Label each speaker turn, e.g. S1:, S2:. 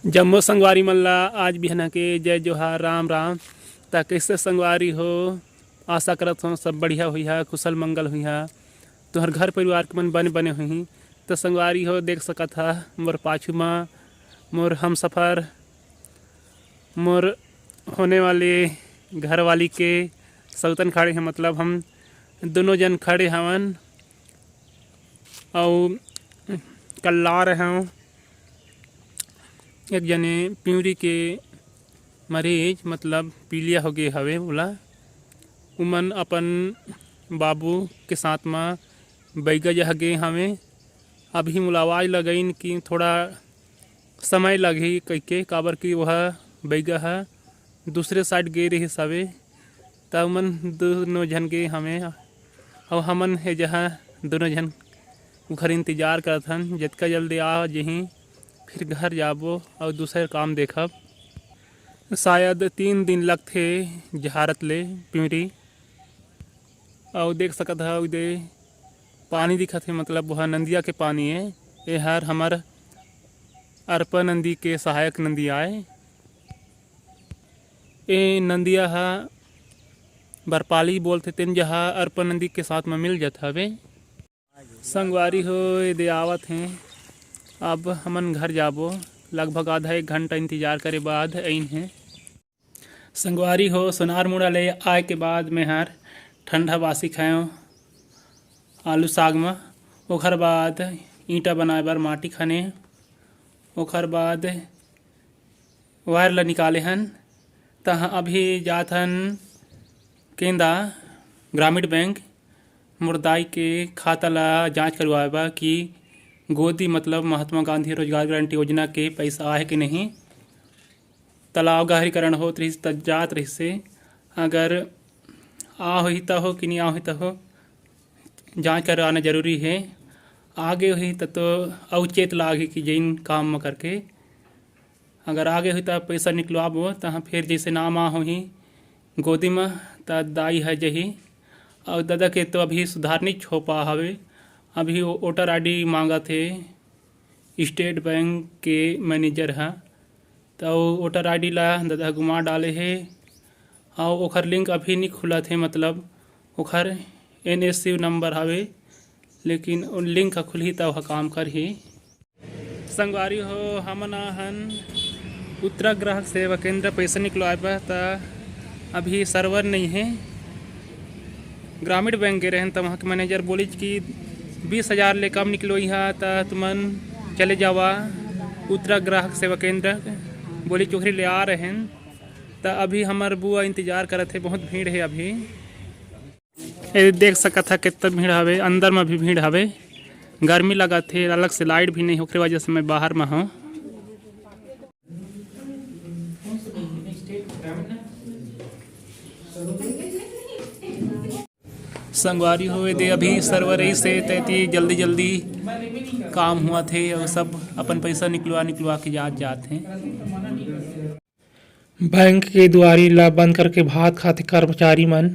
S1: जम्मो संगवारी मन ला आज बिहना के जय जोहार राम राम। ता कैसे संगवारी हो, आशा करत हो सब बढ़िया हुई है, कुशल मंगल हुई है, तुहर घर परिवार के मन बने बने हुई। तो संगवारी हो देख सकत हा मोर पाछू में मोर हम सफ़र मोर होने वाले घर वाली के सौतन खड़े हैं, मतलब हम दोनों जन खड़े हवन और कल्ला रहे हूँ। एक जने पिवरी के मरीज मतलब पीलिया हो गए हवे बोला, उमन अपन बाबू के साथ में बैगा जह गए हमें। अभी मोला आवाज़ लगइन कि थोड़ा समय लगी कह के, काबर कि वह बैगा है दूसरे साइड गए रही सवे। तब मन दोनों जन गए हमें और हमन है जहाँ दोनों जन घर इंतजार करत हन, जितना जल्दी आ जहीं फिर घर जाबो और दूसरे काम देखब। शायद 3 दिन लगथे जहारत ले पिवरी। और देख सकत है उदे पानी दिखत है, मतलब वह नंदिया के पानी है। ये हर हमार अर्पा नंदी के सहायक नंदी आए। ये नंदिया हा बरपाली बोलते तेन जहाँ अर्पा नंदी के साथ में मिल जाता हवे। संगवारी हो दे आवत हैं, अब हमन घर जाबो। लगभग आधा 1 घंटा इंतजार करे बाद आइन हैं। संगवारी हो सोनार मुड़ा ले आए के बाद मैं हर ठंडा बासी खाएँ आलू साग में। ओखर बाद ईंटा बनाए बर माटी खने। ओखर बाद वायर ला निकाले हन। तहाँ अभी जात हन केंदा ग्रामीण बैंक मुर्दाई के खाता ला जांच करवाए बा कि गोदी मतलब महात्मा गांधी रोजगार गारंटी योजना के पैसा आए कि नहीं। तालाब गहरीकरण होत रही त जात रही से, अगर आ हुई तो हो कि नहीं आ हुई तो हो जांच कराना जरूरी है। आगे हुई तो अवचेत लागे कि जैन काम में करके अगर आगे हुई तो पैसा निकलवाबो। तहाँ फिर जैसे नाम आ हुई गोदी में त दाई है जही। और दादा के तो अभी सुधार नहीं हो पा हवे। अभी वो वोटर आई डी मांगा थे स्टेट बैंक के मैनेजर है, तो वोटर आई डी ला दादा घुमा डाले है और ओखर लिंक अभी नहीं खुला थे, मतलब ओखर NSC नंबर हवे, लेकिन उन लिंक खुली तो वह काम कर ही। संगवारी हो हमन हन उत्तरा ग्राहक सेवा केंद्र पैसा निकलवाए बा तो अभी सर्वर नहीं है। ग्रामीण बैंक गए रहन तो वहाँ के मैनेजर बोली कि 20,000 ले कम निकलोई है तो तुमन चले जावा उत्तरा ग्राहक सेवा केंद्र। बोली चोखरी ले आ रहे हैं। तो अभी हमार बुआ इंतजार करत है, बहुत भीड़ है अभी। ये देख सकत है कितना भीड़ हवे, अंदर में भी भीड़ हवे। गर्मी लगत है, अलग से लाइट भी नहीं होकर वजह से मैं बाहर में हूँ। संगवारी हुए दे अभी सर्वर ही से तैती जल्दी जल्दी काम हुआ थे और सब अपन पैसा निकलवा के जाते हैं।
S2: बैंक के दुआरी ला बंद करके भात खाते कर्मचारी मन।